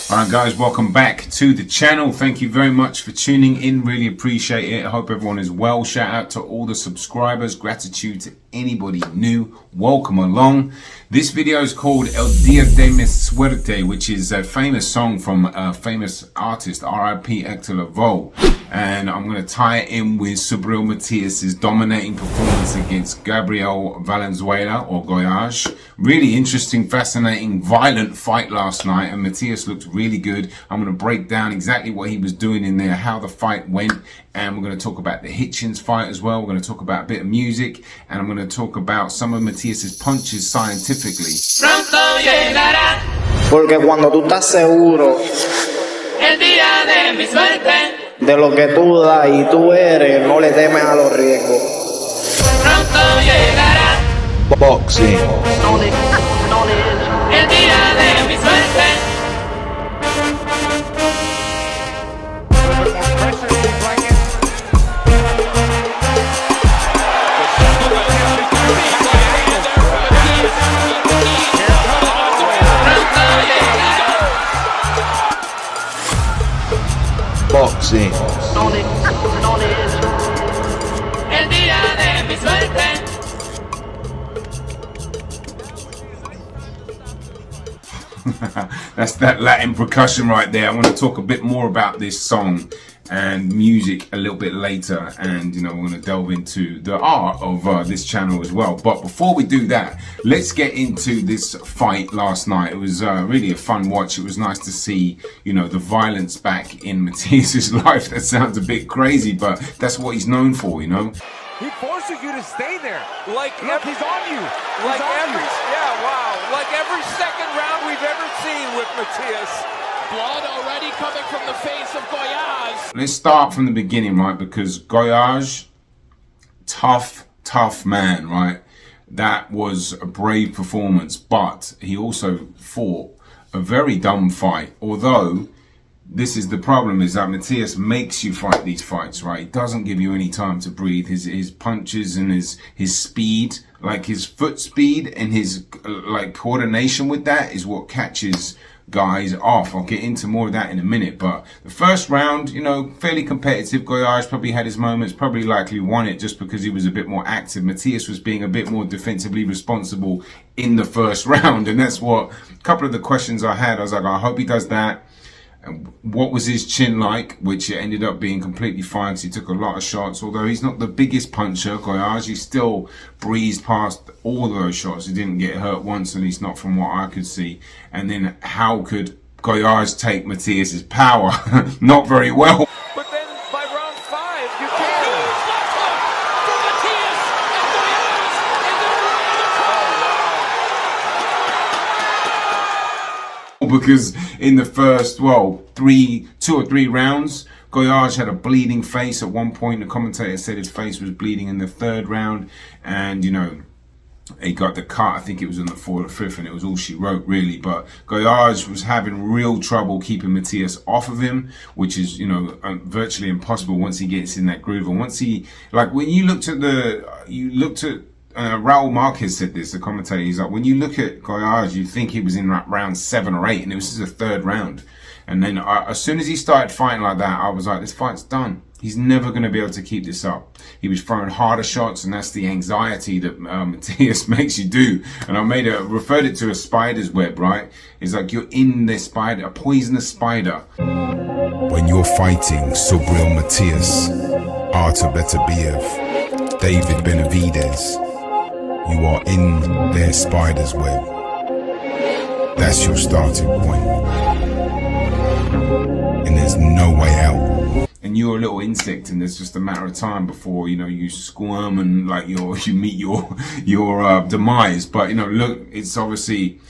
Alright guys, welcome back to the channel. Thank you very much for tuning in, really appreciate it. I hope everyone is well. Shout out to all the subscribers, gratitude to anybody new, welcome along. This video is called El Dia de Mi Suerte, which is a famous song from a famous artist, R.I.P. Hector Lavoe. And I'm going to tie it in with Subriel Matias' dominating performance against Gabriel Valenzuela or Goiás. Really interesting, fascinating, violent fight last night, and Matias looked really good. I'm going to break down exactly what he was doing in there, how the fight went, and we're going to talk about the Hitchens fight as well. We're going to talk about a bit of music, and I'm going to talk about some of Matias' punches scientifically. Pronto llegará, porque cuando tú estás seguro el día de mi suerte. de lo que tú das y tú eres, no le temes a los riesgos. Pronto llegará Boxing. el día de mi suerte. Boxing. El día de mi suerte. That's that Latin percussion right there. I want to talk a bit more about this song and music a little bit later, and we're going to delve into the art of this channel as well. But before we do that, let's get into this fight last night. It was really a fun watch. It was nice to see the violence back in Matias' life. That sounds a bit crazy, but that's what he's known for. He forces you to stay there. Like Look, he's on you. Like every second round we've ever seen with Matias. Blood already coming from the face of Goiás. Let's start from the beginning, right? Because Goiás, tough man, right? That was a brave performance, but he also fought a very dumb fight. Although, this is the problem, is that Matias makes you fight these fights, right? He doesn't give you any time to breathe. His punches and his speed, like his foot speed and his coordination with that is what catches guys off. I'll get into more of that in a minute, but the first round, fairly competitive. Goiás probably had his moments, probably likely won it just because he was a bit more active. Matias was being a bit more defensively responsible in the first round, and that's what a couple of the questions I had. I was like, I hope he does that. And what was his chin like, which it ended up being completely fine because he took a lot of shots. Although he's not the biggest puncher, Goiás, he still breezed past all of those shots. He didn't get hurt once, at least not from what I could see. And then how could Goiás take Matias' power? Not very well. But then by round 5, you Huge can't. left hook from Matias and Goiás, and they're running the corner. Because in the first, 2 or 3 rounds, Goiás had a bleeding face. At one point, the commentator said his face was bleeding in the 3rd round. And, he got the cut. I think it was in the 4th or 5th, and it was all she wrote, really. But Goiás was having real trouble keeping Matias off of him, which is, virtually impossible once he gets in that groove. And once he, when you looked at Raul Marquez said this, the commentator, he's like, when you look at Goiás, you think he was in round 7 or 8, and it was just the 3rd round. And then as soon as he started fighting like that, I was like, this fight's done. He's never going to be able to keep this up. He was throwing harder shots, and that's the anxiety that Matias makes you do. And I referred it to a spider's web, right? It's like you're in the spider, a poisonous spider. When you're fighting Subriel Matias, Artur Beterbiev, David Benavides, you are in their spider's web. That's your starting point. And there's no way out. And you're a little insect, and it's just a matter of time before you squirm and you meet your demise. But look, it's obviously,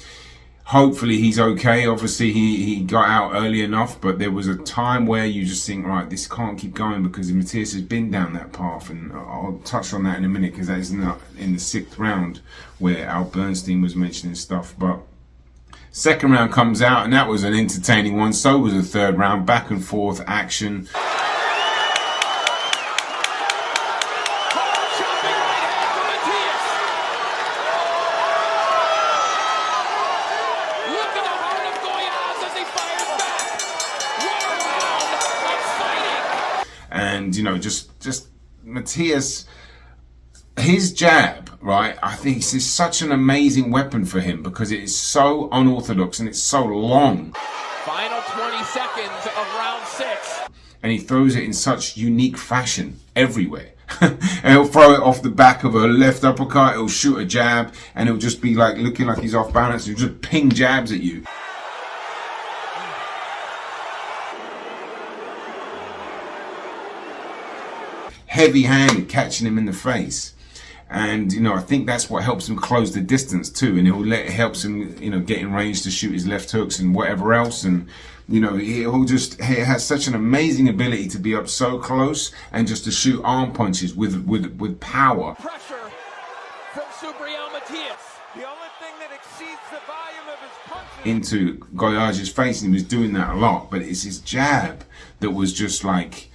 hopefully he's okay. Obviously he got out early enough, but there was a time where you just think, right, this can't keep going because Matias has been down that path, and I'll touch on that in a minute because that is not in the 6th round where Al Bernstein was mentioning stuff. But 2nd round comes out, and that was an entertaining one. So was the 3rd round, back and forth action. Look at the heart of Goiás as he fires back. And, you know, just Matias, his jab, right, I think this is such an amazing weapon for him because it is so unorthodox and it's so long. Final 20 seconds of round 6. And he throws it in such unique fashion everywhere. And he'll throw it off the back of a left uppercut, he'll shoot a jab, and it'll just be like looking like he's off balance. He'll just ping jabs at you. Heavy-handed, catching him in the face. And, you know, I think that's what helps him close the distance too. And it helps him, you know, get in range to shoot his left hooks and whatever else. And, you know, he has such an amazing ability to be up so close and just to shoot arm punches with power. Pressure from Subriel Matias. The only thing that exceeds the volume of his punches. Into Goyage's face, and he was doing that a lot. But it's his jab that was just like,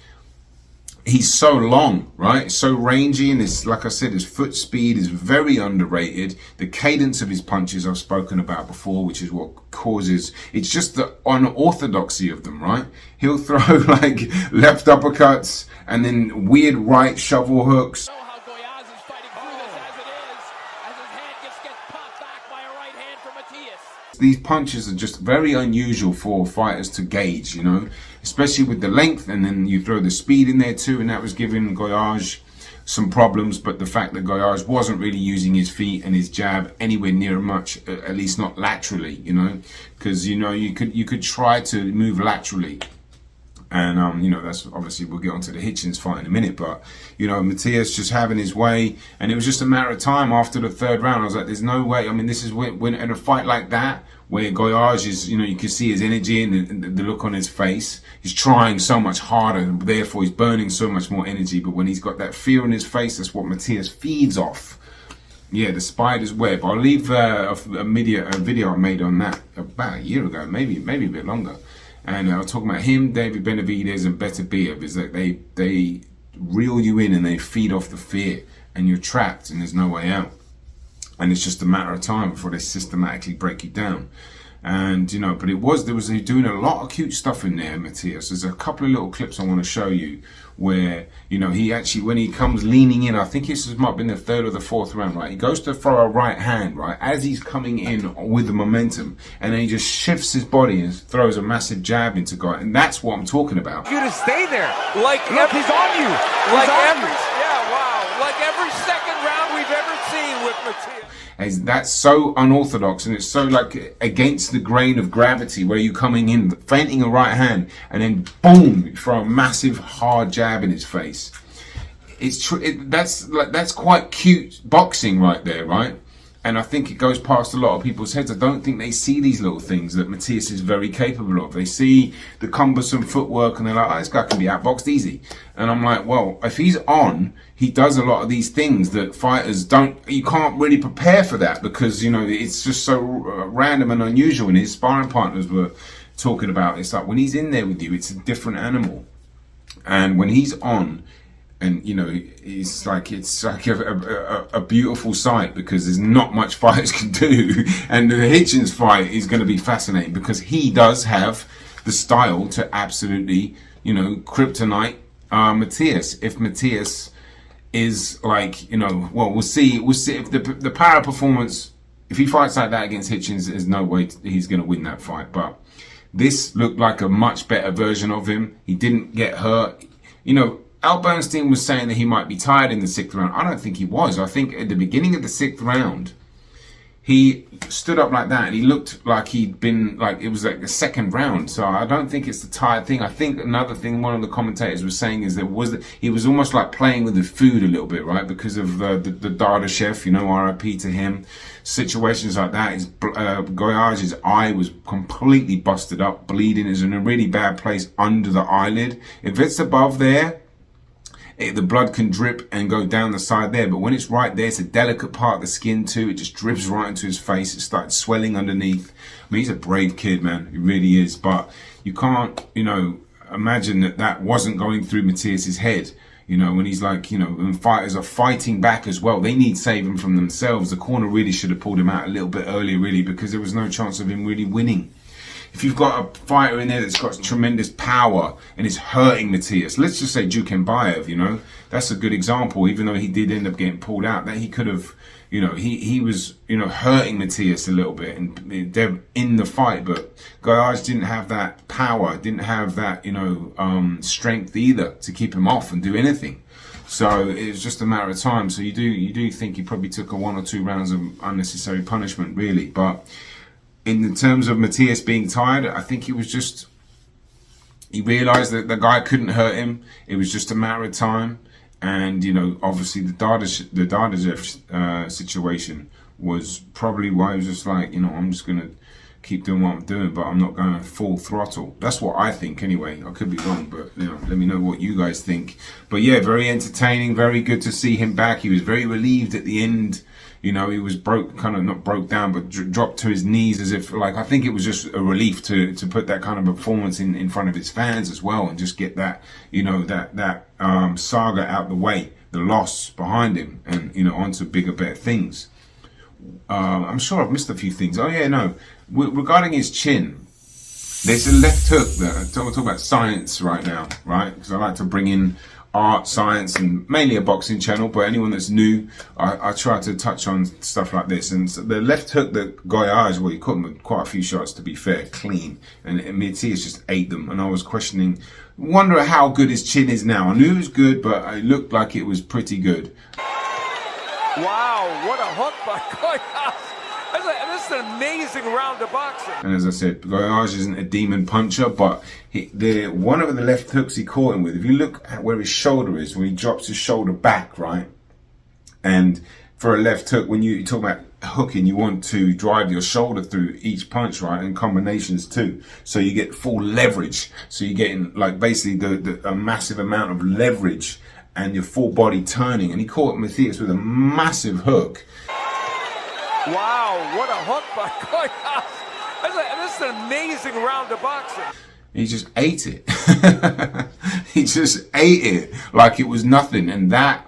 he's so long, right? So rangy, and his, like I said, his foot speed is very underrated. The cadence of his punches I've spoken about before, which is what causes, it's just the unorthodoxy of them, right? He'll throw like left uppercuts and then weird right shovel hooks. Know how Goyage is fighting through this as it is, as his hand gets popped back by a right hand from Matias. These punches are just very unusual for fighters to gauge, you know, especially with the length, and then you throw the speed in there too, and that was giving Goyage some problems. But the fact that Goyage wasn't really using his feet and his jab anywhere near much, at least not laterally, you know, because, you know, you could try to move laterally. And, you know, that's obviously, we'll get onto the Hitchens fight in a minute, but, you know, Matias just having his way, and it was just a matter of time after the third round. I was like, there's no way. I mean, this is when in a fight like that, where Goyage is, you know, you can see his energy and the look on his face. He's trying so much harder, and therefore he's burning so much more energy. But when he's got that fear in his face, that's what Matias feeds off. Yeah, the spider's web. I'll leave a video I made on that about a year ago, maybe a bit longer. And I was talking about him, David Benavidez, and Beterbiev. Is that they reel you in and they feed off the fear, and you're trapped and there's no way out. And it's just a matter of time before they systematically break you down. And, you know, but he was doing a lot of cute stuff in there, Matias. There's a couple of little clips I want to show you where, you know, he actually, when he comes leaning in, I think this might have been the third or the fourth round, right? He goes to throw a right hand, right, as he's coming in with the momentum, and then he just shifts his body and throws a massive jab into Guy. And that's what I'm talking about. You to stay there. Like Look, he's on you. Like He's on every, you. yeah, wow. Like every second round we've ever seen with Matias. That's so unorthodox, and it's so like against the grain of gravity, where you're coming in, feinting a right hand, and then boom, you throw a massive hard jab in his face. That's quite cute boxing right there, right? And I think it goes past a lot of people's heads. I don't think they see these little things that Matias is very capable of. They see the cumbersome footwork and they're like, oh, this guy can be outboxed easy. And I'm like, well, if he's on, he does a lot of these things that fighters don't, you can't really prepare for that because, you know, it's just so random and unusual. And his sparring partners were talking about, it's like when he's in there with you, it's a different animal. And when he's on, and, you know, it's like a beautiful sight because there's not much fighters can do. And the Hitchens fight is going to be fascinating because he does have the style to absolutely, you know, kryptonite Matias. If Matias is like, you know, well, we'll see if the power performance, if he fights like that against Hitchens, there's no way he's going to win that fight. But this looked like a much better version of him. He didn't get hurt. You know, Al Bernstein was saying that he might be tired in the 6th round. I don't think he was. I think at the beginning of the 6th round, he stood up like that and he looked like he'd been, like it was like the 2nd round. So I don't think it's the tired thing. I think another thing one of the commentators was saying is he was almost like playing with the food a little bit, right? Because of the Dada chef, you know, RIP to him. Situations like that. Goyage's eye was completely busted up, bleeding. Is in a really bad place under the eyelid. If it's above there, the blood can drip and go down the side there, but when it's right there, it's a delicate part of the skin too. It just drips right into his face. It started swelling underneath. I mean, he's a brave kid, man. He really is. But you can't, you know, imagine that wasn't going through Matias's head. You know, when he's like, you know, when fighters are fighting back as well, they need saving from themselves. The corner really should have pulled him out a little bit earlier, really, because there was no chance of him really winning. if you've got a fighter in there that's got tremendous power and is hurting Matias, let's just say Djukembaev, you know, that's a good example. Even though he did end up getting pulled out, that he could have, you know, he was, you know, hurting Matias a little bit and in the fight, but Gaia didn't have that power, didn't have that, you know, strength either to keep him off and do anything. So it was just a matter of time. So you do think he probably took a 1 or 2 rounds of unnecessary punishment, really. But in the terms of Matias being tired, I think he realized that the guy couldn't hurt him. It was just a matter of time. And, you know, obviously the Dardajev situation was probably why he was just like, you know, I'm just going to keep doing what I'm doing, but I'm not going to full throttle. That's what I think anyway. I could be wrong, but, you know, let me know what you guys think. But yeah, very entertaining, very good to see him back. He was very relieved at the end. You know, he was not broke down, but dropped to his knees as if, like, I think it was just a relief to put that kind of performance in front of his fans as well, and just get that, you know, that saga out the way, the loss behind him, and, you know, onto bigger, better things. I'm sure I've missed a few things. Oh yeah, no. Regarding his chin, there's a left hook that I'm talking about science right now, right? Because I like to bring in art, science, and mainly a boxing channel, but anyone that's new, I try to touch on stuff like this. And so the left hook that Gaia, well, he caught him with quite a few shots, to be fair, clean, and Matias just ate them. And I was questioning, wonder how good his chin is now. I knew it was good, but it looked like it was pretty good. Wow, what a hook by Gaia. This is an amazing round of boxing. And as I said, Gaia isn't a demon puncher, but one of the left hooks he caught him with, if you look at where his shoulder is, when he drops his shoulder back, right? And for a left hook, when you talk about hooking, you want to drive your shoulder through each punch, right? And combinations too. So you get full leverage. So you're getting, like, basically a massive amount of leverage and your full body turning. And he caught Matias with a massive hook. Wow, what a hook by Gaia. This is an amazing round of boxing. He just ate it. He just ate it like it was nothing. And that,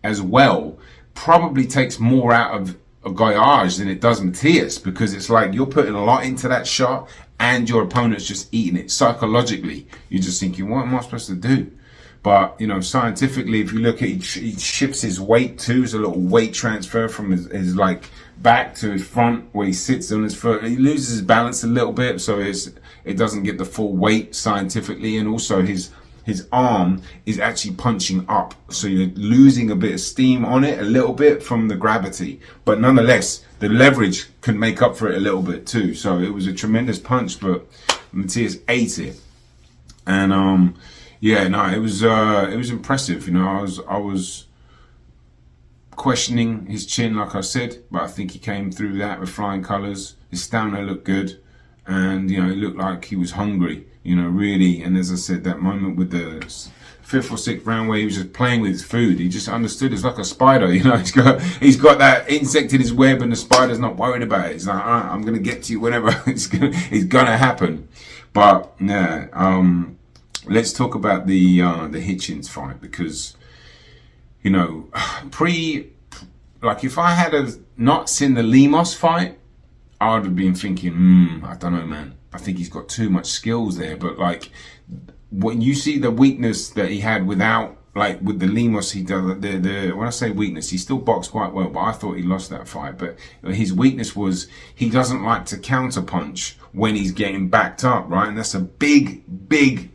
as well, probably takes more out of Gaia than it does Matias, because it's like you're putting a lot into that shot and your opponent's just eating it. Psychologically, you're just thinking, what am I supposed to do? But, you know, scientifically, if you look at it, he shifts his weight too. There's a little weight transfer from his like back to his front, where he sits on his foot. He loses his balance a little bit, so it doesn't get the full weight scientifically. And also his arm is actually punching up, so you're losing a bit of steam on it a little bit from the gravity. But nonetheless, the leverage can make up for it a little bit too. So it was a tremendous punch, but Matias ate it. And yeah, no, it was impressive. You know, I was questioning his chin, like I said, but I think he came through that with flying colours. His stamina looked good, and, you know, it looked like he was hungry, you know, really. And as I said, that moment with the 5th or 6th round where he was just playing with his food, he just understood. It's like a spider, you know. He's got that insect in his web, and the spider's not worried about it. He's like, all right, I'm gonna get to you whenever it's gonna happen. But yeah, let's talk about the Hitchens fight, because, you know, like if I had not seen the Lemos fight, I would have been thinking, I don't know, man. I think he's got too much skills there. But like, when you see the weakness that he had without, like with the Lemos, he does when I say weakness, he still boxed quite well, but I thought he lost that fight. But his weakness was he doesn't like to counter punch when he's getting backed up, right? And that's a big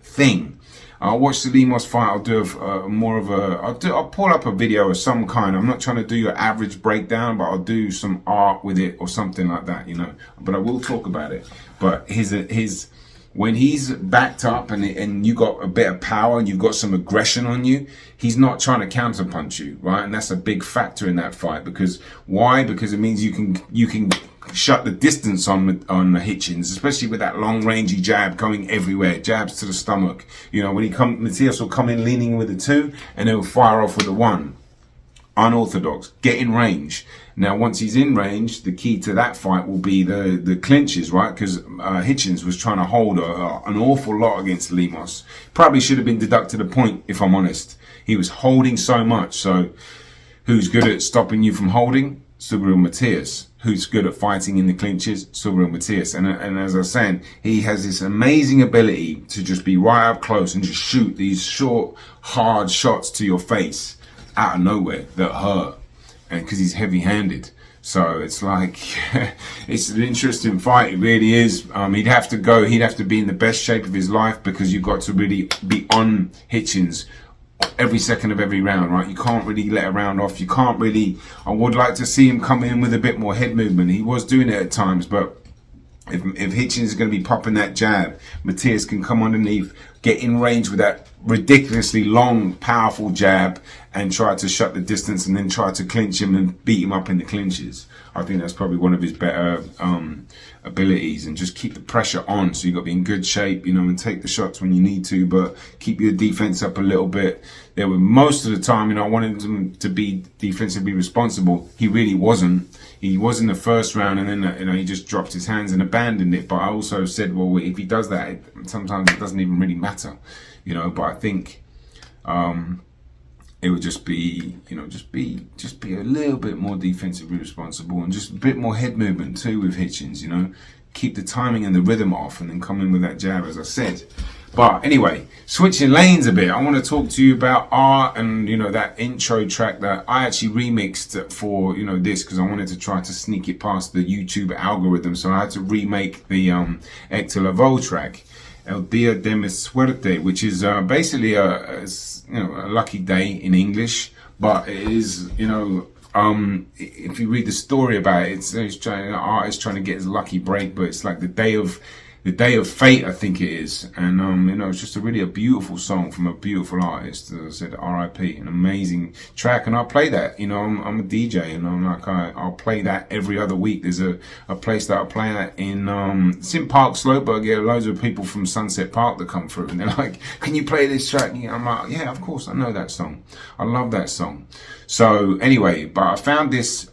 thing. I'll watch the Lemos fight. I'll do I'll pull up a video of some kind. I'm not trying to do your average breakdown, but I'll do some art with it or something like that, you know. But I will talk about it. But when he's backed up and you got a bit of power and you've got some aggression on you, he's not trying to counterpunch you, right? And that's a big factor in that fight. Because why? Because it means you can shut the distance on the Hitchens, especially with that long rangey jab going everywhere, jabs to the stomach. You know, when Matias will come in leaning with the 2, and he'll fire off with the 1. Unorthodox. Get in range. Now, once he's in range, the key to that fight will be the clinches, right? Because Hitchens was trying to hold an awful lot against Lemos. Probably should have been deducted a point, if I'm honest. He was holding so much. So who's good at stopping you from holding? Subriel Matias. Who's good at fighting in the clinches? Subriel Matias. And as I was saying, he has this amazing ability to just be right up close and just shoot these short, hard shots to your face out of nowhere that hurt. And because he's heavy-handed. So it's like, it's an interesting fight. It really is. He'd have to be in the best shape of his life, because you've got to really be on Hitchens every second of every round, right? You can't really let a round off. You can't really, I would like to see him come in with a bit more head movement. He was doing it at times, but if Hitchens is going to be popping that jab, Matias can come underneath, get in range with that ridiculously long, powerful jab, and try to shut the distance, and then try to clinch him and beat him up in the clinches. I think that's probably one of his better abilities, and just keep the pressure on. So you've got to be in good shape, you know, and take the shots when you need to, but keep your defense up a little bit. There were most of the time, you know, I wanted him to be defensively responsible. He really wasn't. He was in the first round, and then, you know, he just dropped his hands and abandoned it. But I also said, well, if he does that, sometimes it doesn't even really matter, you know. But I think it would just be, you know, just be a little bit more defensively responsible, and just a bit more head movement too with Hitchens, you know. Keep the timing and the rhythm off, and then come in with that jab, as I said. But anyway, switching lanes a bit, I want to talk to you about Art, and, you know, that intro track that I actually remixed for, you know, this, because I wanted to try to sneak it past the YouTube algorithm. So I had to remake the Hector Lavoe track, El Dia de mi Suerte, which is basically a lucky day in English, but it is, you know, if you read the story about it, Art is trying to get his lucky break, but it's like the day of fate, I think it is. And you know, it's just a beautiful song from a beautiful artist. As I said, R.I.P. An amazing track, and I'll play that. You know, I'm a DJ, and I'm like, I'll play that every other week. There's a place that I'll play that in. It's in Park Slope. I get loads of people from Sunset Park that come through, and they're like, "Can you play this track?" And I'm like, "Yeah, of course, I know that song. I love that song." So anyway, but I found this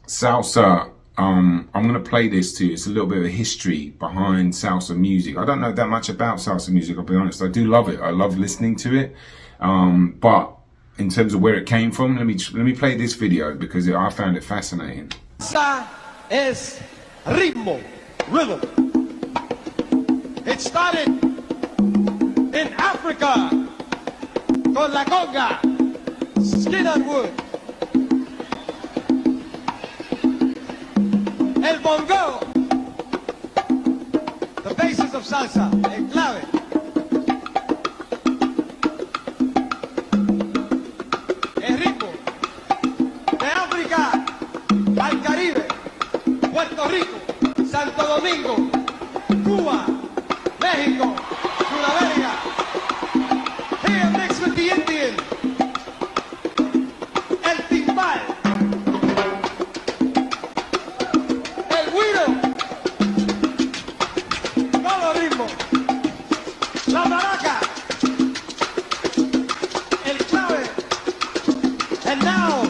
salsa. I'm going to play this to you. It's a little bit of a history behind salsa music. I don't know that much about salsa music, I'll be honest. I do love it. I love listening to it. But in terms of where it came from, let me play this video, because I found it fascinating. Salsa es ritmo, rhythm. It started in Africa con la conga, skin on wood. El bongo, the basis of salsa, el clave. El ritmo de África al Caribe, Puerto Rico, Santo Domingo, Cuba, México, Sudamérica. Here mixed with the Indian, el timbal. La maraca, el clave, and now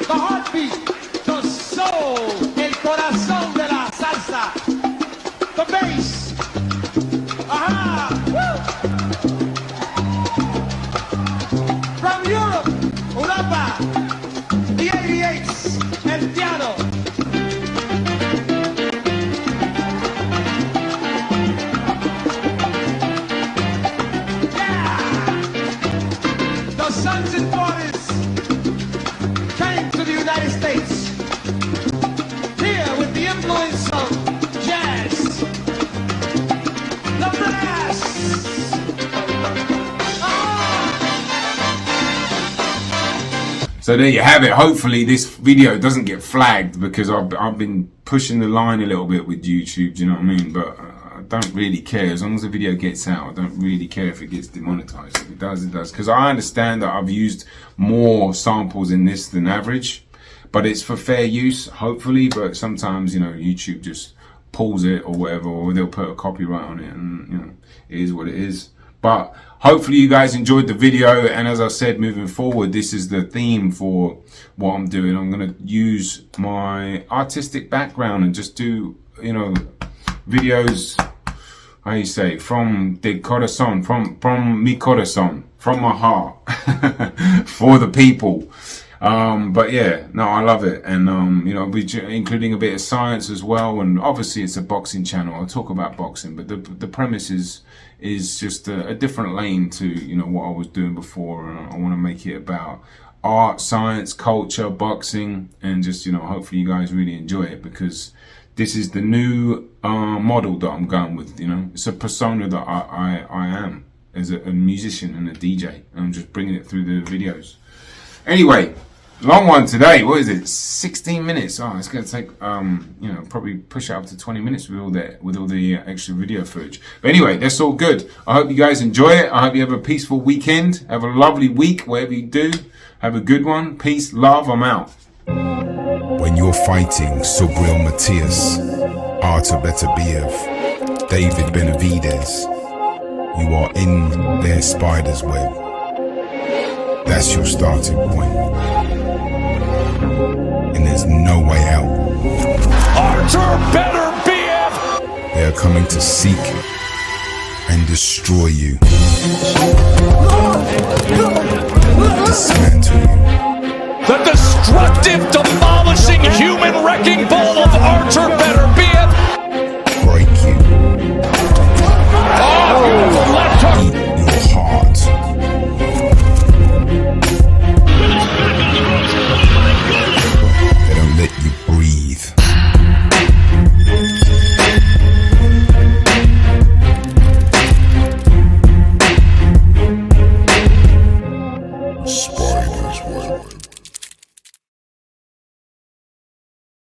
the heartbeat, the soul, el corazón de la salsa, the bass. Aha! Woo! From Europe, Europa, the 88s, el piano. Sons and daughters came to the United States, here with the influence of jazz, the brass. So there you have it. Hopefully this video doesn't get flagged, because I've been pushing the line a little bit with YouTube, do you know what I mean? But I don't really care. As long as the video gets out, I don't really care if it gets demonetized. If it does, it does. Because I understand that I've used more samples in this than average, but it's for fair use, hopefully. But sometimes, you know, YouTube just pulls it or whatever, or they'll put a copyright on it, and, you know, it is what it is. But hopefully you guys enjoyed the video, and as I said, moving forward, this is the theme for what I'm doing. I'm going to use my artistic background and just do, you know, videos, how you say, from the corazón, from mi corazón, from my heart, for the people. But yeah, no, I love it. And, you know, including a bit of science as well. And obviously it's a boxing channel. I'll talk about boxing, but the premise is just a different lane to, you know, what I was doing before. And I want to make it about art, science, culture, boxing, and just, you know, hopefully you guys really enjoy it, because this is the new model that I'm going with. You know, it's a persona that I am as a musician and a DJ. And I'm just bringing it through the videos. Anyway, long one today. What is it? 16 minutes. Oh, it's going to take, you know, probably push it up to 20 minutes with all the extra video footage. But anyway, that's all good. I hope you guys enjoy it. I hope you have a peaceful weekend. Have a lovely week, whatever you do. Have a good one. Peace, love. I'm out. When you're fighting Subriel Matias, Artur Beterbiev, David Benavidez, you are in their spider's web. That's your starting point. And there's no way out. Artur Beterbiev! They are coming to seek and destroy you. Dismantle you. The destructive, demolishing, human-wrecking bull